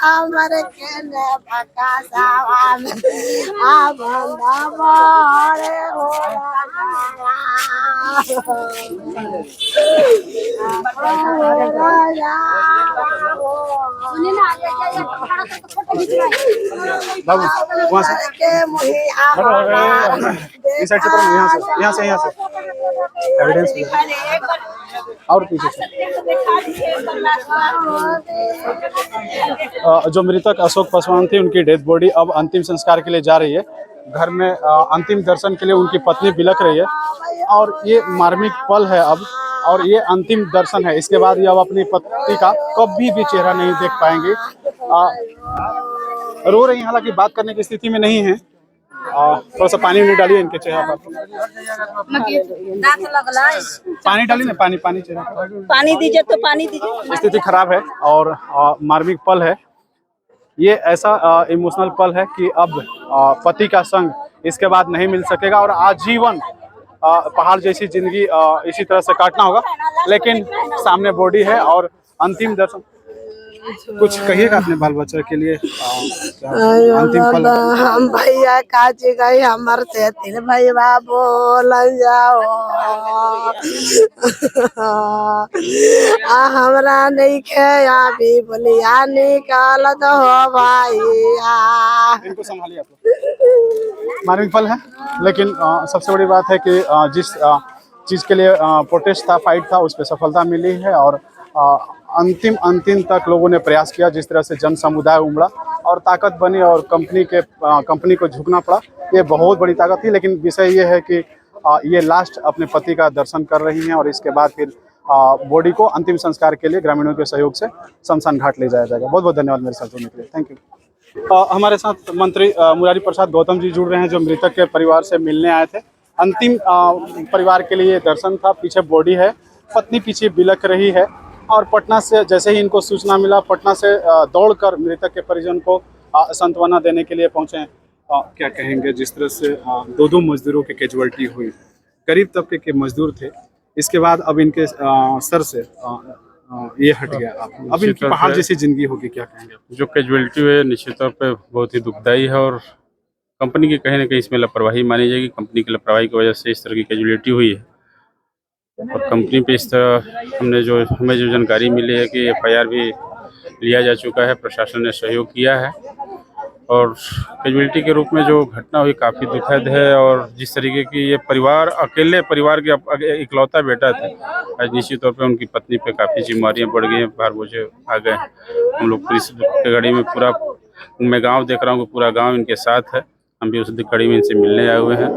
हमारे केने पका सावन अब हमारे हो बाबू वहाँ से इस साइड से पढ़ो, यहाँ से एविडेंस और पीछे से। जो मृतक अशोक पासवान थे उनकी डेड बॉडी अब अंतिम संस्कार के लिए जा रही है। घर में अंतिम दर्शन के लिए उनकी पत्नी बिलख रही है और ये मार्मिक पल है अब, और ये अंतिम दर्शन है। इसके बाद ये अब अपनी पति का कभी भी चेहरा नहीं देख पाएंगे। रो रही, हालांकि बात करने की स्थिति में नहीं है। थोड़ा सा पानी नहीं डालिए इनके चेहरे पर, पानी डालिए ना, पानी चेहरा पर पानी दीजिए तो पानी दीजिए। स्थिति खराब है और मार्मिक पल है ये। ऐसा इमोशनल पल है कि अब पति का संग इसके बाद नहीं मिल सकेगा और आजीवन पहाड़ जैसी जिंदगी इसी तरह से काटना होगा। लेकिन सामने बॉडी है और अंतिम दर्शन। कुछ कहिएगा अपने बाल बच्चे के लिए अंतिम पल। हम भैया काची गई हमर से तीन भैया बोल जाओ हमरा नहीं खेया भी बोलिया निकाल दो भैया। इनको संभालिए आप लोग। मार्मिक पल है, लेकिन सबसे बड़ी बात है कि जिस चीज़ के लिए प्रोटेस्ट था, फाइट था, उस पर सफलता मिली है और अंतिम तक लोगों ने प्रयास किया। जिस तरह से जन समुदाय उमड़ा और ताकत बनी और कंपनी को झुकना पड़ा, ये बहुत बड़ी ताकत थी। लेकिन विषय ये है कि ये लास्ट अपने पति का दर्शन कर रही हैं और इसके बाद फिर बॉडी को अंतिम संस्कार के लिए ग्रामीणों के सहयोग से शमशान घाट ले जाया जाएगा। बहुत बहुत धन्यवाद मेरे साथ जुड़ने के लिए, थैंक यू। हमारे साथ मंत्री मुरारी प्रसाद गौतम जी जुड़ रहे हैं, जो मृतक के परिवार से मिलने आए थे। अंतिम परिवार के लिए दर्शन था। पीछे बॉडी है, पत्नी पीछे बिलख रही है और पटना से जैसे ही इनको सूचना मिला, पटना से दौड़कर मृतक के परिजन को सांत्वना देने के लिए पहुंचे। क्या कहेंगे, जिस तरह से दो मजदूरों की कैजुअलिटी हुई, गरीब तबके के मजदूर थे, इसके बाद अब इनके सर से ये हट गया, अब इनकी पहाड़ जैसी जिंदगी होगी, क्या कहेंगे? जो कैजुअलिटी है निश्चित तौर पे बहुत ही दुखदायी है और कंपनी की कहीं ना कहीं इसमें लापरवाही मानी जाएगी। कंपनी की लापरवाही की वजह से इस तरह की कैजुअलिटी हुई है और कंपनी पे इस तरह हमें जो जानकारी मिली है कि FIR भी लिया जा चुका है, प्रशासन ने सहयोग किया है और कैजुअलिटी के रूप में जो घटना हुई काफ़ी दुखद है। और जिस तरीके की ये अकेले परिवार के इकलौता बेटा थे, आज निश्चित तौर पे उनकी पत्नी पे काफ़ी जिम्मेदारियाँ बढ़ गई हैं, भार बोझे आ गए। हम लोग पुलिस की गाड़ी में पूरा, मैं गाँव देख रहा हूँ कि पूरा गाँव इनके साथ है। हम भी उस कड़ी में इनसे मिलने आए हुए हैं।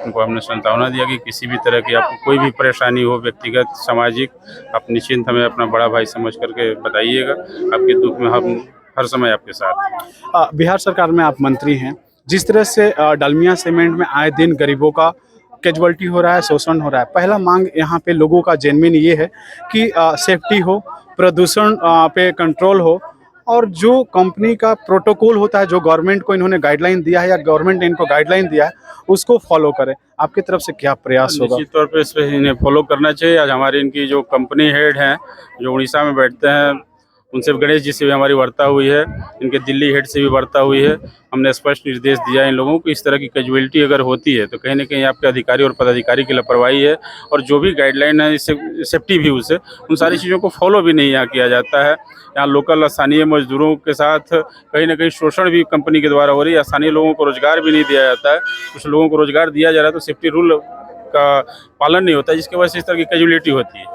उनको हमने सांत्वना दिया कि किसी भी तरह की आपको कोई भी परेशानी हो, व्यक्तिगत सामाजिक, आप निश्चिंत हमें अपना बड़ा भाई समझ करके बताइएगा। आपके दुख में हम हर समय आपके साथ। बिहार सरकार में आप मंत्री हैं, जिस तरह से डालमिया सीमेंट में आए दिन गरीबों का कैजुअलिटी हो रहा है, शोषण हो रहा है, पहला मांग यहाँ पे लोगों का जेन्युइन ये है कि सेफ्टी हो, प्रदूषण पे कंट्रोल हो और जो कंपनी का प्रोटोकॉल होता है, जो गवर्नमेंट को इन्होंने गाइडलाइन दिया है या गवर्नमेंट ने इनको गाइडलाइन दिया है, उसको फॉलो करें। आपकी तरफ से क्या प्रयास होगा? निश्चित तौर पे इस पर इन्हें फॉलो करना चाहिए। आज हमारी इनकी जो कंपनी हेड हैं, जो उड़ीसा में बैठते हैं, उनसे गणेश जी से भी हमारी वार्ता हुई है, इनके दिल्ली हेड से भी वार्ता हुई है। हमने स्पष्ट निर्देश दिया इन लोगों को, इस तरह की कैजुअलिटी अगर होती है तो कहीं ना कहीं आपके अधिकारी और पदाधिकारी की लापरवाही है और जो भी गाइडलाइन है सेफ्टी व्यू से उन सारी चीज़ों को फॉलो भी नहीं यहाँ किया जाता है। यहाँ लोकल स्थानीय मजदूरों के साथ कहीं ना कहीं शोषण भी कंपनी के द्वारा हो रही है। स्थानीय लोगों को रोजगार भी नहीं दिया जाता है। कुछ लोगों को रोजगार दिया जा रहा है तो सेफ्टी रूल का पालन नहीं होता है, जिसकी वजह से इस तरह की कैजुअलिटी होती है।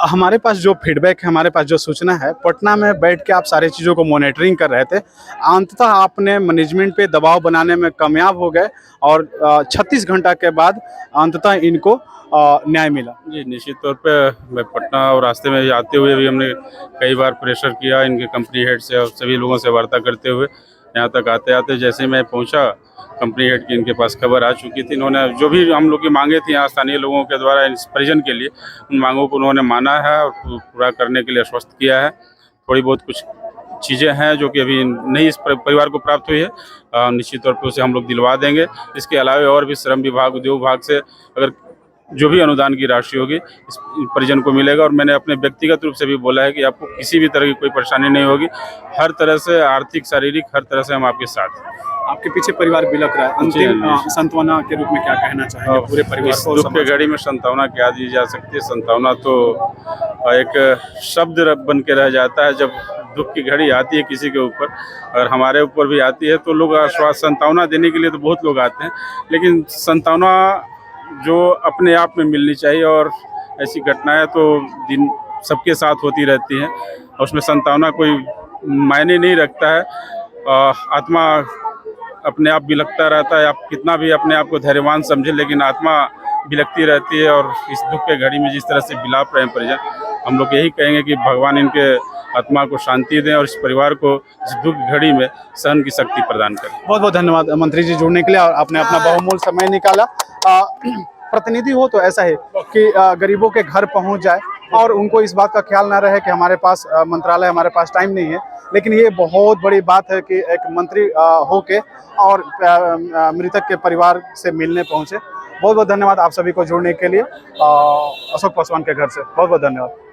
हमारे पास जो फीडबैक है, हमारे पास जो सूचना है, पटना में बैठ के आप सारी चीज़ों को मॉनिटरिंग कर रहे थे, अंततः आपने मैनेजमेंट पे दबाव बनाने में कामयाब हो गए और 36 घंटा के बाद अंततः इनको न्याय मिला। जी निश्चित तौर पे मैं पटना और रास्ते में आते हुए भी हमने कई बार प्रेशर किया इनके कंपनी हेड से और सभी लोगों से वार्ता करते हुए। यहाँ तक आते आते जैसे मैं पहुँचा, कंपनी हेड की इनके पास खबर आ चुकी थी। इन्होंने जो भी हम लोग की मांगे थी यहाँ स्थानीय लोगों के द्वारा इस परिजन के लिए, उन मांगों को उन्होंने माना है और पूरा करने के लिए आश्वस्त किया है। थोड़ी बहुत कुछ चीज़ें हैं जो कि अभी नहीं इस परिवार को प्राप्त हुई है, निश्चित तौर पर उसे हम लोग दिलवा देंगे। इसके अलावा और भी श्रम विभाग, उद्योग विभाग से अगर जो भी अनुदान की राशि होगी इस परिजन को मिलेगा। और मैंने अपने व्यक्तिगत रूप से भी बोला है कि आपको किसी भी तरह की कोई परेशानी नहीं होगी, हर तरह से आर्थिक शारीरिक हर तरह से हम आपके साथ हैं। आपके पीछे परिवार बिलक रहा है, अंतिम सांत्वना के रूप में क्या कहना चाहेंगे पूरे परिवार इस को? दुख के घड़ी में सांत्वना क्या दी जा सकती है? सांत्वना तो एक शब्द बन के रह जाता है। जब दुख की घड़ी आती है किसी के ऊपर और हमारे ऊपर भी आती है तो लोग सांत्वना देने के लिए तो बहुत लोग आते हैं, लेकिन सांत्वना जो अपने आप में मिलनी चाहिए। और ऐसी घटनाएं तो दिन सबके साथ होती रहती हैं और उसमें सांत्वना कोई मायने नहीं रखता है। आत्मा अपने आप बिलखता रहता है, आप कितना भी अपने आप को धैर्यवान समझे, लेकिन आत्मा बिलखती रहती है। और इस दुख के घड़ी में जिस तरह से बिलाप रहे हैं परिजन, हम लोग यही कहेंगे कि भगवान इनके आत्मा को शांति दें और इस परिवार को इस दुख घड़ी में सहन की शक्ति प्रदान करें। बहुत बहुत धन्यवाद मंत्री जी जुड़ने के लिए और आपने अपना बहुमूल्य समय निकाला। प्रतिनिधि हो तो ऐसा है कि गरीबों के घर पहुंच जाए और उनको इस बात का ख्याल ना रहे कि हमारे पास मंत्रालय, हमारे पास टाइम नहीं है। लेकिन ये बहुत बड़ी बात है कि एक मंत्री होके और मृतक के परिवार से मिलने पहुंचे। बहुत बहुत धन्यवाद आप सभी को जुड़ने के लिए। अशोक पासवान के घर से बहुत बहुत धन्यवाद।